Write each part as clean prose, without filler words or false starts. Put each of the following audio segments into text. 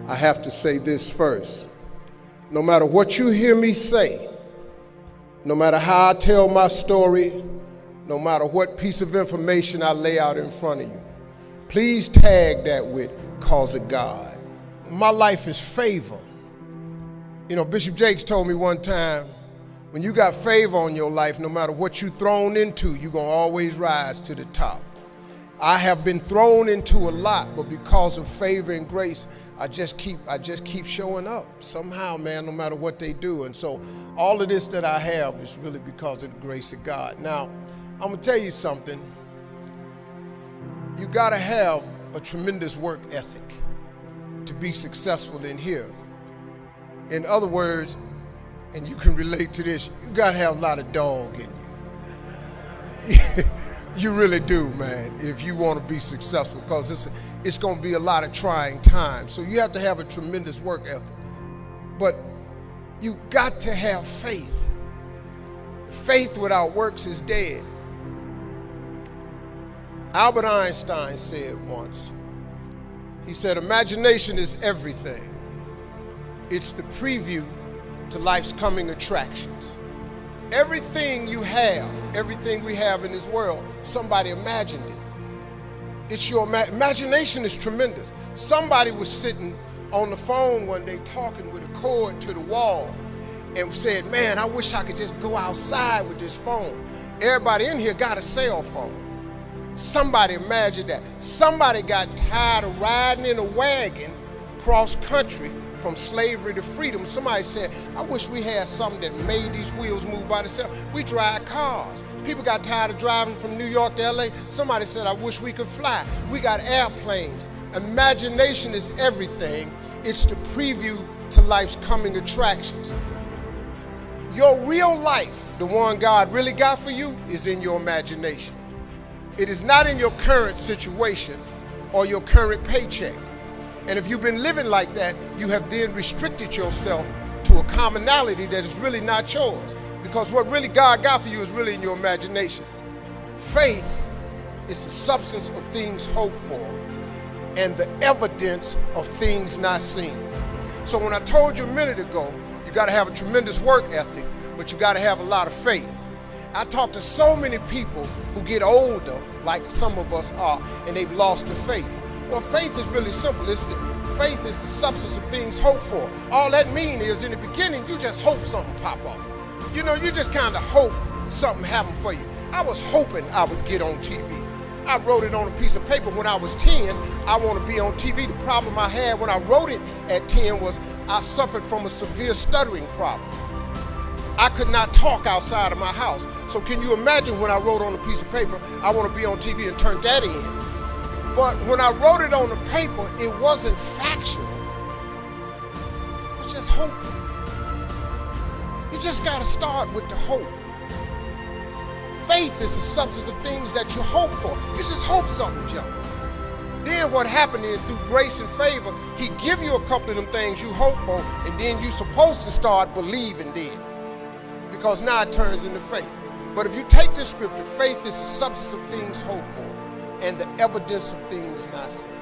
I have to say this first. No matter what you hear me say, no matter how I tell my story, no matter what piece of information I lay out in front of you, please tag that with "cause of God." My life is favor. You know, Bishop Jakes told me one time, when you got favor on your life, no matter what you're thrown into, you're gonna always rise to the top. I have been thrown into a lot, but because of favor and grace, I just keep showing up somehow, man, no matter what they do. And so all of this that I have is really because of the grace of God. Now, I'm gonna tell you something. You gotta have a tremendous work ethic to be successful in here. In other words, and you can relate to this, you gotta have a lot of dog in you. You really do, man, if you want to be successful, because it's going to be a lot of trying times. So you have to have a tremendous work ethic. But you got to have faith. Faith without works is dead. Albert Einstein said once, he said, imagination is everything. It's the preview to life's coming attractions. Everything you have, everything we have in this world, somebody imagined it. It's your imagination is tremendous. Somebody was sitting on the phone one day talking with a cord to the wall and said, man, I wish I could just go outside with this phone. Everybody in here got a cell phone. Somebody imagined that. Somebody got tired of riding in a wagon cross country from slavery to freedom. Somebody said, I wish we had something that made these wheels move by themselves. We drive cars. People got tired of driving from New York to LA. Somebody said, I wish we could fly. We got airplanes. Imagination is everything. It's the preview to life's coming attractions. Your real life, the one God really got for you, is in your imagination. It is not in your current situation or your current paycheck. And if you've been living like that, you have then restricted yourself to a commonality that is really not yours. Because what really God got for you is really in your imagination. Faith is the substance of things hoped for and the evidence of things not seen. So when I told you a minute ago, you got to have a tremendous work ethic, but you got to have a lot of faith. I talk to so many people who get older, like some of us are, and they've lost their faith. Well, faith is really simple. Faith is the substance of things hoped for. All that means is in the beginning, you just hope something pop off. You know, you just kind of hope something happen for you. I was hoping I would get on TV. I wrote it on a piece of paper when I was 10, I want to be on TV. The problem I had when I wrote it at 10 was I suffered from a severe stuttering problem. I could not talk outside of my house. So can you imagine when I wrote on a piece of paper, I want to be on TV and turned that in? But when I wrote it on the paper, it wasn't factual. It was just hoping. You just got to start with the hope. Faith is the substance of things that you hope for. You just hope something, Joe. Then what happened is through grace and favor, he give you a couple of them things you hope for, and then you're supposed to start believing then. Because now it turns into faith. But if you take this scripture, faith is the substance of things hoped for and the evidence of things not seen.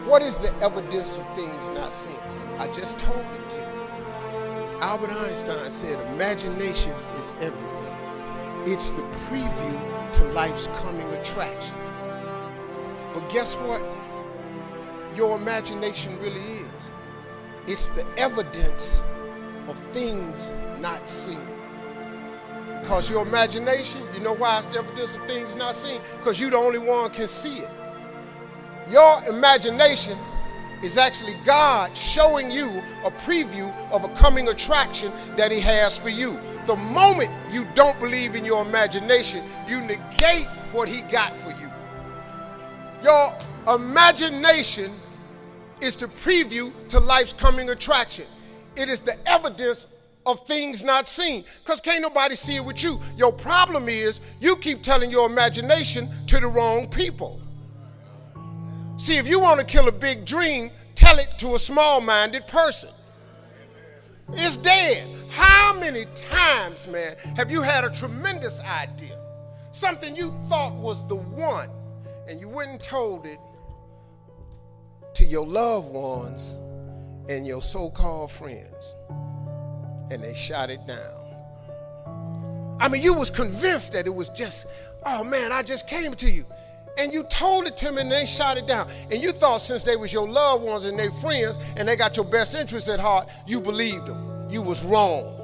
What is the evidence of things not seen? I just told it to you. Albert Einstein said, imagination is everything. It's the preview to life's coming attraction. But guess what? Your imagination really is. It's the evidence of things not seen. Because your imagination, you know why it's the evidence of things not seen? Because you're the only one can see it. Your imagination is actually God showing you a preview of a coming attraction that he has for you. The moment you don't believe in your imagination, you negate what he got for you. Your imagination is the preview to life's coming attraction. It is the evidence of things not seen, because can't nobody see it with you. Your problem is you keep telling your imagination to the wrong people. See, if you want to kill a big dream, tell it to a small-minded person. It's dead. How many times, man, have you had a tremendous idea, something you thought was the one, and you went and told it to your loved ones and your so-called friends, and they shot it down. I mean, you was convinced that it was just, oh man, I just came to you. And you told it to them and they shot it down. And you thought since they was your loved ones and their friends and they got your best interests at heart, you believed them. You was wrong.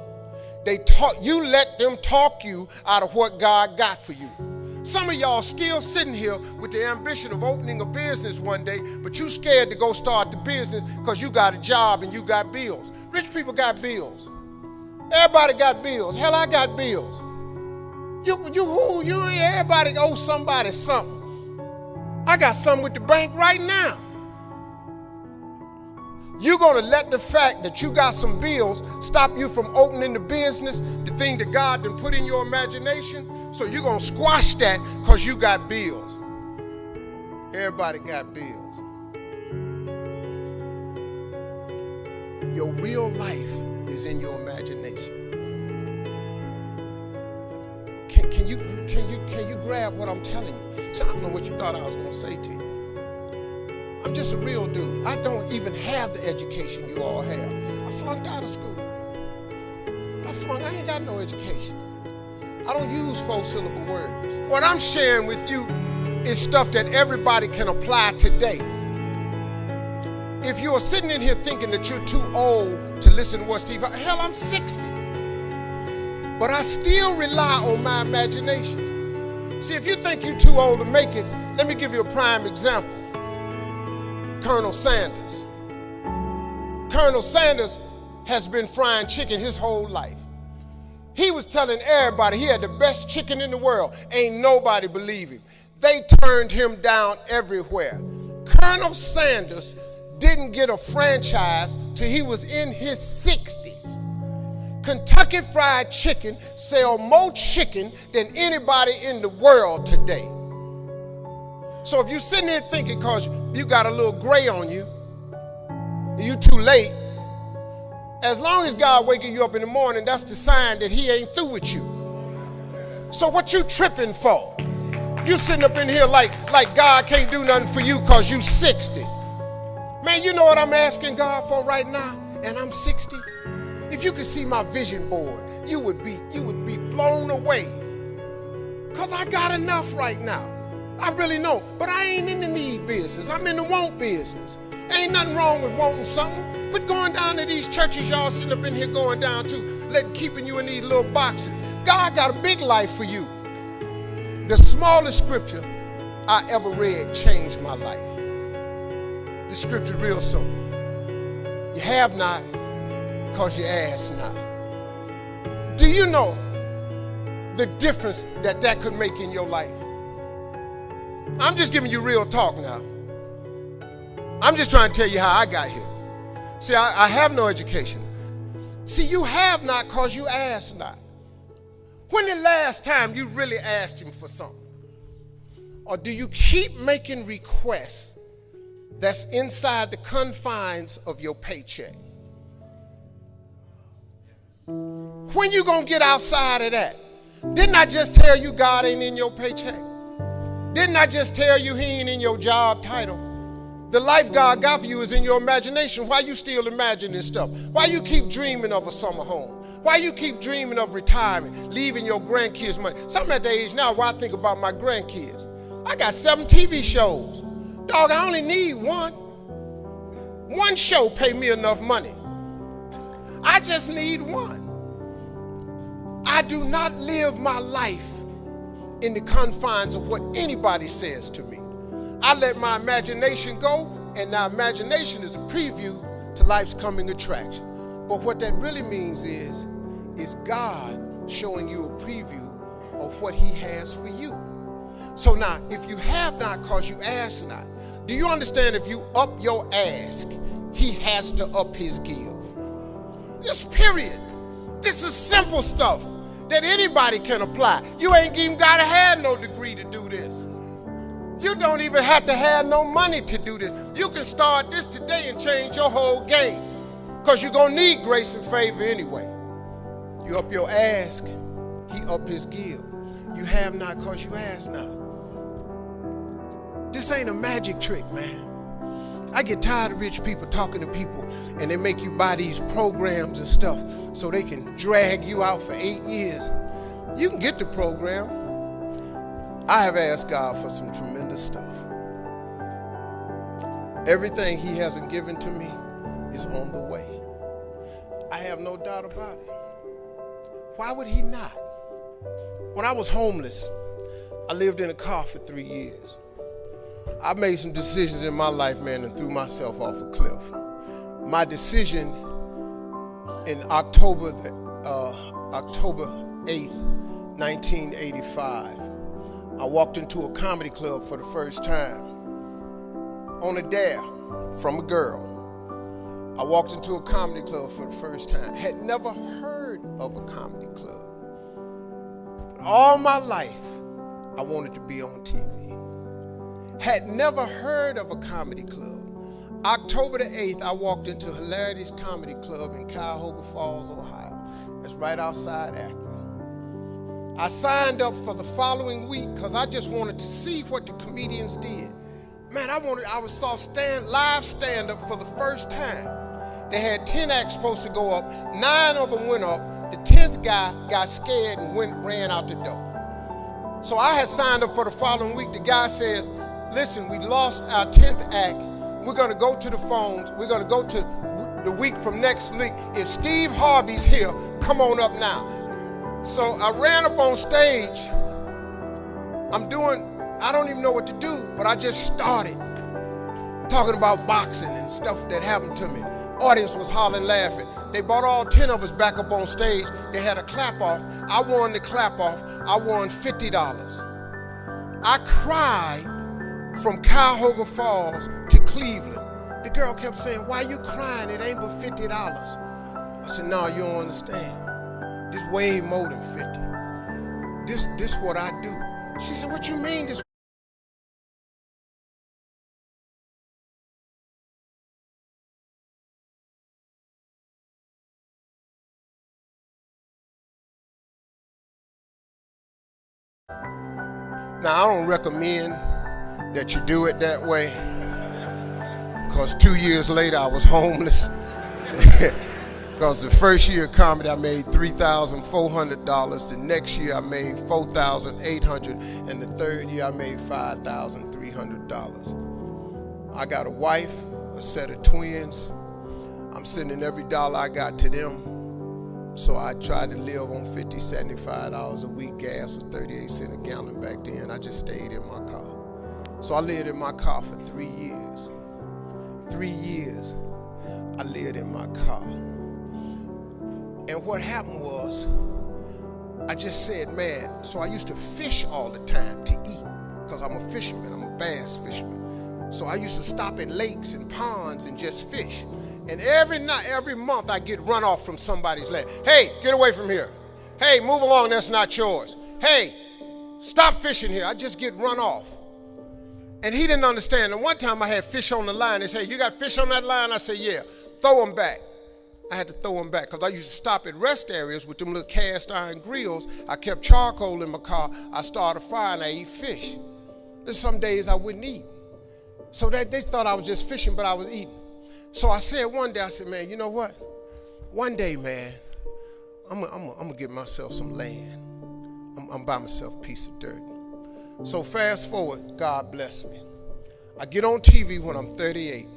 You let them talk you out of what God got for you. Some of y'all still sitting here with the ambition of opening a business one day, but you scared to go start the business because you got a job and you got bills. Rich people got bills. Everybody got bills. Hell, I got bills. Everybody owes somebody something. I got something with the bank right now. You're going to let the fact that you got some bills stop you from opening the business, the thing that God done put in your imagination? So you're going to squash that because you got bills. Everybody got bills. Your real life is in your imagination. Can you grab what I'm telling you? So I don't know what you thought I was going to say to you. I'm just a real dude. I don't even have the education you all have. I flunked out of school. I ain't got no education. I don't use 4-syllable words. What I'm sharing with you is stuff that everybody can apply today. If you're sitting in here thinking that you're too old to listen to what Steve, hell, I'm 60. But I still rely on my imagination. See, if you think you're too old to make it, let me give you a prime example. Colonel Sanders. Colonel Sanders has been frying chicken his whole life. He was telling everybody he had the best chicken in the world. Ain't nobody believe him. They turned him down everywhere. Colonel Sanders didn't get a franchise till he was in his 60s. Kentucky Fried Chicken sell more chicken than anybody in the world today. So if you're sitting there thinking because you got a little gray on you, you too late, as long as God waking you up in the morning, that's the sign that he ain't through with you. So what you tripping for? You sitting up in here like God can't do nothing for you because you 60. Man, you know what I'm asking God for right now? And I'm 60. If you could see my vision board, you would be blown away. Because I got enough right now. I really know. But I ain't in the need business. I'm in the want business. Ain't nothing wrong with wanting something. But going down to these churches y'all sitting up in here going down to, keeping you in these little boxes. God got a big life for you. The smallest scripture I ever read changed my life. The scripture real simple. You have not because you ask not. Do you know the difference that could make in your life? I'm just giving you real talk now. I'm just trying to tell you how I got here. See, I have no education. See, you have not because you ask not. When the last time you really asked him for something? Or do you keep making requests that's inside the confines of your paycheck? When you gonna get outside of that? Didn't I just tell you God ain't in your paycheck? Didn't I just tell you he ain't in your job title? The life God got for you is in your imagination. Why you still imagining stuff? Why you keep dreaming of a summer home? Why you keep dreaming of retirement, leaving your grandkids money? So I'm at the age now where I think about my grandkids. I got 7 TV shows. Dog, I only need one. One show pay me enough money. I just need one. I do not live my life in the confines of what anybody says to me. I let my imagination go, and now imagination is a preview to life's coming attraction. But what that really means is God showing you a preview of what he has for you. So now, if you have not because you ask not, do you understand if you up your ask, he has to up his give? This period. This is simple stuff that anybody can apply. You ain't even got to have no degree to do this. You don't even have to have no money to do this. You can start this today and change your whole game because you're going to need grace and favor anyway. You up your ask, he up his give. You have not because you ask not. This ain't a magic trick, man. I get tired of rich people talking to people and they make you buy these programs and stuff so they can drag you out for 8 years. You can get the program. I have asked God for some tremendous stuff. Everything he hasn't given to me is on the way. I have no doubt about it. Why would he not? When I was homeless, I lived in a car for 3 years. I made some decisions in my life, man, and threw myself off a cliff. My decision in October 8th, 1985, I walked into a comedy club for the first time on a dare from a girl. I walked into a comedy club for the first time. Had never heard of a comedy club. But all my life, I wanted to be on TV. Had never heard of a comedy club. October the 8th, I walked into Hilarity's Comedy Club in Cuyahoga Falls, Ohio. That's right outside Akron. I signed up for the following week because I just wanted to see what the comedians did. Man, I saw live stand-up for the first time. They had 10 acts supposed to go up. 9 of them went up. The 10th guy got scared and ran out the door. So I had signed up for the following week. The guy says, listen, we lost our 10th act. We're going to go to the phones. We're going to go to the week from next week. If Steve Harvey's here, come on up now. So I ran up on stage. I don't even know what to do, but I just started talking about boxing and stuff that happened to me. Audience was hollering, laughing. They brought all 10 of us back up on stage. They had a clap off. I won the clap off. I won $50. I cried from Cuyahoga Falls to Cleveland. The girl kept saying, why you crying? It ain't but $50. I said, no, you don't understand. This way more than 50. This what I do. She said, what you mean this? Now, I don't recommend that you do it that way, because 2 years later I was homeless. Because the first year of comedy I made $3,400, the next year I made $4,800, and the third year I made $5,300. I got a wife, a set of twins. I'm sending every dollar I got to them. So I tried to live on $50, $75 a week. Gas was 38 cents a gallon back then. I just stayed in my car. So I lived in my car for 3 years. 3 years I lived in my car. And what happened was, I just said, man, so I used to fish all the time to eat, because I'm a fisherman, I'm a bass fisherman. So I used to stop at lakes and ponds and just fish. And every month I get run off from somebody's land. Hey, get away from here. Hey, move along, that's not yours. Hey, stop fishing here. I just get run off. And he didn't understand. And one time I had fish on the line. They said, you got fish on that line? I said, yeah. Throw them back. I had to throw them back because I used to stop at rest areas with them little cast iron grills. I kept charcoal in my car. I started a fire and I eat fish. There's some days I wouldn't eat. So they thought I was just fishing, but I was eating. So I said one day, I said, man, you know what? One day, man, I'm gonna get myself some land. I'm buy myself a piece of dirt. So fast forward, God bless me. I get on TV when I'm 38.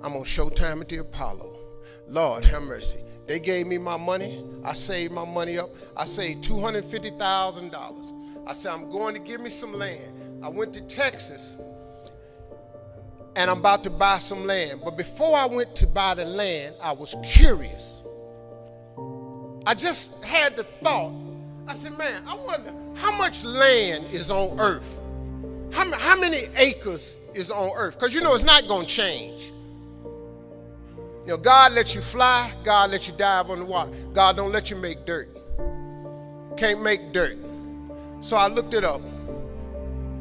I'm on Showtime at the Apollo. Lord have mercy. They gave me my money. I saved my money up. I saved $250,000. I said, I'm going to give me some land. I went to Texas, and I'm about to buy some land. But before I went to buy the land, I was curious. I just had the thought. I said, man, I wonder how much land is on earth? How many acres is on earth? Because you know it's not going to change. You know, God lets you fly. God lets you dive on the water. God don't let you make dirt. Can't make dirt. So I looked it up.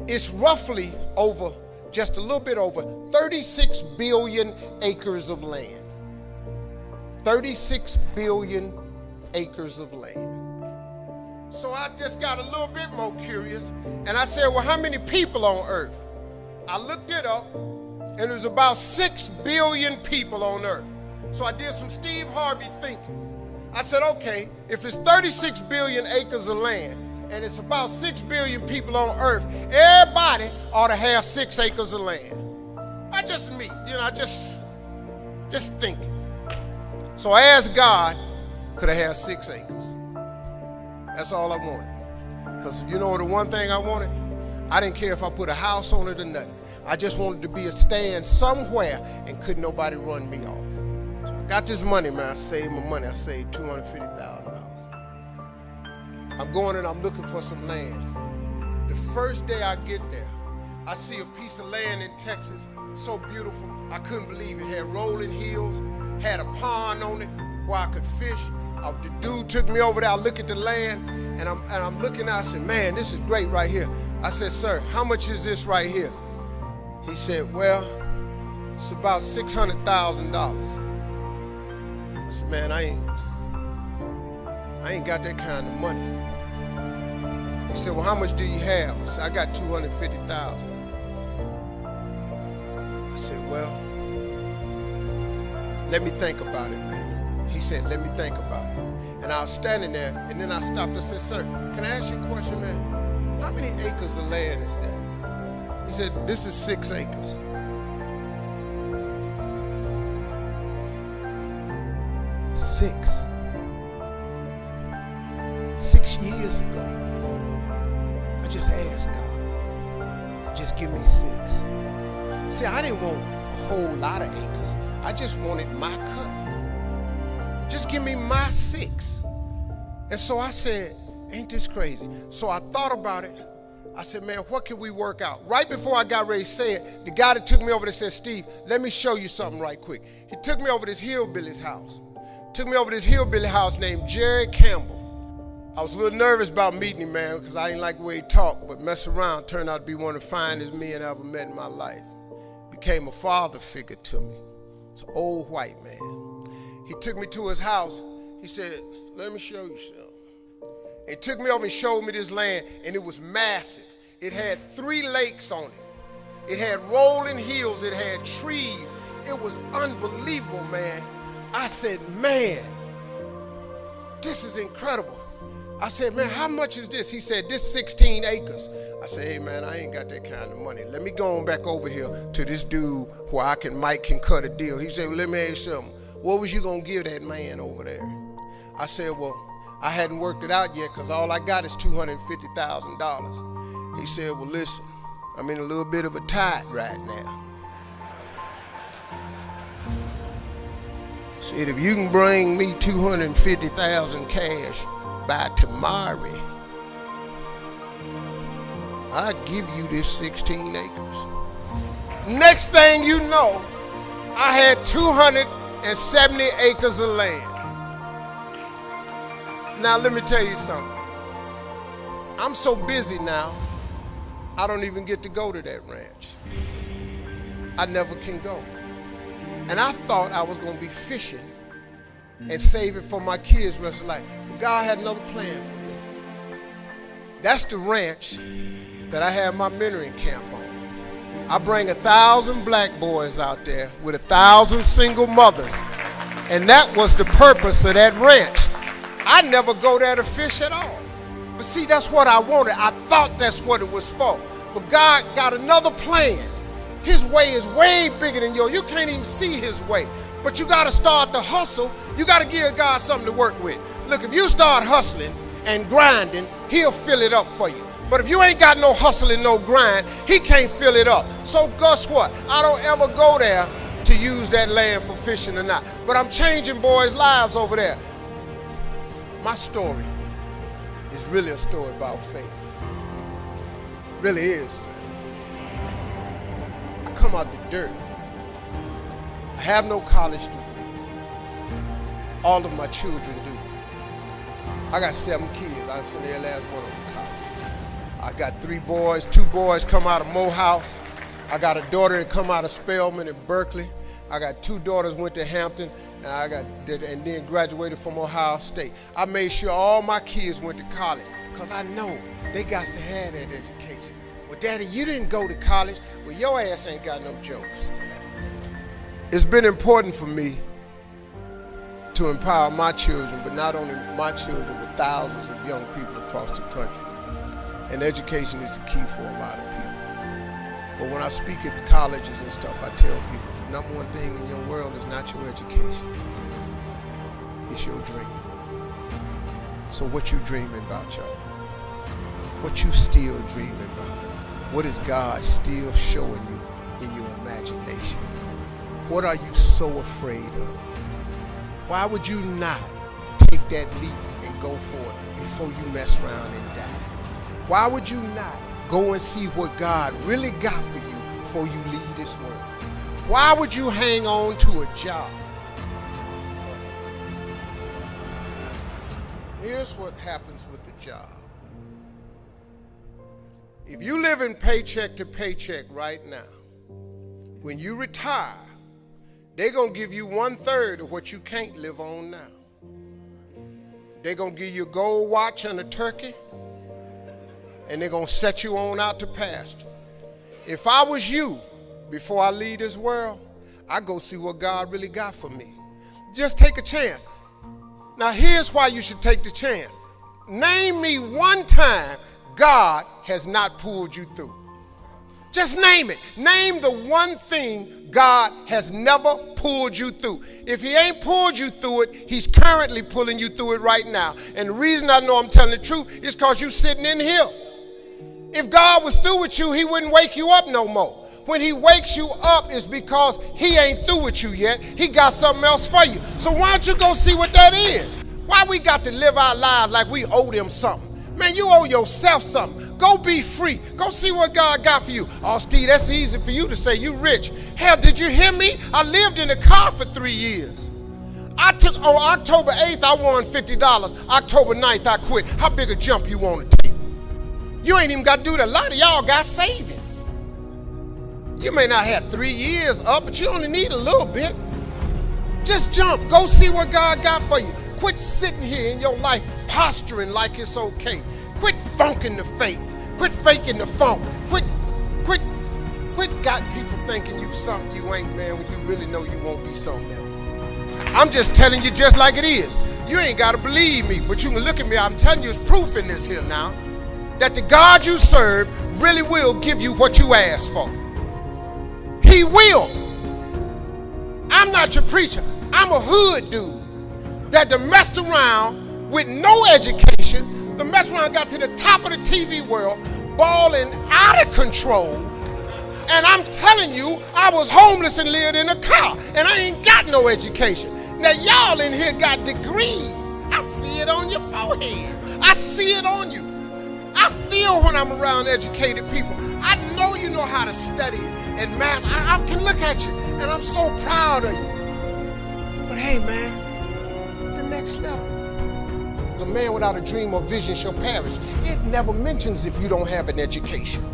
It's roughly over, just a little bit over 36 billion acres of land. 36 billion acres of land. So I just got a little bit more curious, and I said, well, how many people on earth? I looked it up. and there's about 6 billion people on earth. So I did some Steve Harvey thinking. I said, okay, if it's 36 billion acres of land and it's about 6 billion people on earth, everybody ought to have 6 acres of land. Not just me, I just thinking. So I asked God, could I have 6 acres? That's all I wanted. Because you know the one thing I wanted? I didn't care if I put a house on it or nothing. I just wanted to be a stand somewhere and couldn't nobody run me off. So I got this money, man. I saved my money. I saved $250,000. I'm going and I'm looking for some land. The first day I get there, I see a piece of land in Texas, so beautiful. I couldn't believe it. Had rolling hills, had a pond on it where I could fish. The dude took me over there. I look at the land, and I'm looking out. I said, man, this is great right here. I said, sir, how much is this right here? He said, well, it's about $600,000. I said, man, I ain't got that kind of money. He said, well, how much do you have? I said, I got $250,000. I said, well, let me think about it, man. He said, let me think about it. And I was standing there, and then I stopped and said, sir, can I ask you a question, man? How many acres of land is that? He said, this is 6 acres. Six years ago, I just asked God, just give me 6. See, I didn't want a whole lot of acres. I just wanted my cut. Just give me my 6. And so I said, ain't this crazy? So I thought about it. I said, man, what can we work out? Right before I got ready to say it, the guy that took me over there said, Steve, let me show you something right quick. He took me over to this hillbilly's house. Took me over to this hillbilly house named Jerry Campbell. I was a little nervous about meeting him, man, because I didn't like the way he talked, but mess around, turned out to be one of the finest men I ever met in my life. Became a father figure to me. It's an old white man. He took me to his house. He said, let me show you something. He took me over and showed me this land, and it was massive. It had 3 lakes on it. It had rolling hills. It had trees. It was unbelievable, man. I said, man, this is incredible. I said, man, how much is this? He said, this 16 acres. I said, hey, man, I ain't got that kind of money. Let me go on back over here to this dude where Mike can cut a deal. He said, well, let me ask you something. What was you going to give that man over there? I said, well, I hadn't worked it out yet because all I got is $250,000. He said, well, listen, I'm in a little bit of a tide right now. Said, if you can bring me $250,000 cash by tomorrow, I'll give you this 16 acres. Next thing you know, I had 270 acres of land. Now let me tell you something. I'm so busy now, I don't even get to go to that ranch. I never can go. And I thought I was going to be fishing and save it for my kids' rest of life. But God had another plan for me. That's the ranch that I have my mentoring camp on. I bring 1,000 black boys out there with 1,000 single mothers. And that was the purpose of that ranch. I never go there to fish at all. But see, that's what I wanted. I thought that's what it was for. But God got another plan. His way is way bigger than yours. You can't even see his way. But you got to start to hustle. You got to give God something to work with. Look, if you start hustling and grinding, he'll fill it up for you. But if you ain't got no hustle and no grind, he can't fill it up. So guess what? I don't ever go there to use that land for fishing or not. But I'm changing boys' lives over there. My story is really a story about faith. It really is, man. I come out the dirt. I have no college degree. All of my children do. I got 7 kids. I sent their last one to college. I got 3 boys. 2 boys come out of Morehouse. I got a daughter that come out of Spelman in Berkeley. I got 2 daughters went to Hampton, and then graduated from Ohio State. I made sure all my kids went to college because I know they got to have that education. With Daddy, you didn't go to college. Well, your ass ain't got no jokes. It's been important for me to empower my children, but not only my children, but thousands of young people across the country. And education is the key for a lot of people. But when I speak at colleges and stuff, I tell people, the number one thing in your world is not your education. It's your dream. So what you dreaming about, y'all? What you still dreaming about? What is God still showing you in your imagination? What are you so afraid of? Why would you not take that leap and go for it before you mess around and die? Why would you not go and see what God really got for you before you leave this world? Why would you hang on to a job? Here's what happens with the job. If you live in paycheck to paycheck right now, when you retire, they're going to give you 1/3 of what you can't live on now. They're going to give you a gold watch and a turkey, and they're going to set you on out to pasture. If I was you, before I leave this world, I'd go see what God really got for me. Just take a chance. Now, here's why you should take the chance. Name me one time God has not pulled you through. Just name it. Name the one thing God has never pulled you through. If he ain't pulled you through it, he's currently pulling you through it right now. And the reason I know I'm telling the truth is because you're sitting in here. If God was through with you, he wouldn't wake you up no more. When he wakes you up, it's because he ain't through with you yet. He got something else for you. So why don't you go see what that is? Why we got to live our lives like we owe them something? Man, you owe yourself something. Go be free. Go see what God got for you. Oh, Steve, that's easy for you to say. You rich. Hell, did you hear me? I lived in a car for 3 years. On October 8th, I won $50. October 9th, I quit. How big a jump you want to take? You ain't even got to do that. A lot of y'all got savings. You may not have 3 years up, but you only need a little bit. Just jump. Go see what God got for you. Quit sitting here in your life posturing like it's okay. Quit funking the fake. Quit faking the funk. Quit got people thinking you something you ain't, man, when you really know you won't be something else. I'm just telling you just like it is. You ain't got to believe me, but you can look at me. I'm telling you, it's proof in this here now that the God you serve really will give you what you ask for. He will. I'm not your preacher. I'm a hood dude that done messed around with no education. The mess around got to the top of the TV world, balling out of control. And I'm telling you, I was homeless and lived in a car, and I ain't got no education. Now y'all in here got degrees. I see it on your forehead. I see it on you. I feel when I'm around educated people. I know you know how to study and math. I can look at you, and I'm so proud of you. But hey, man, the next level. A man without a dream or vision shall perish. It never mentions if you don't have an education.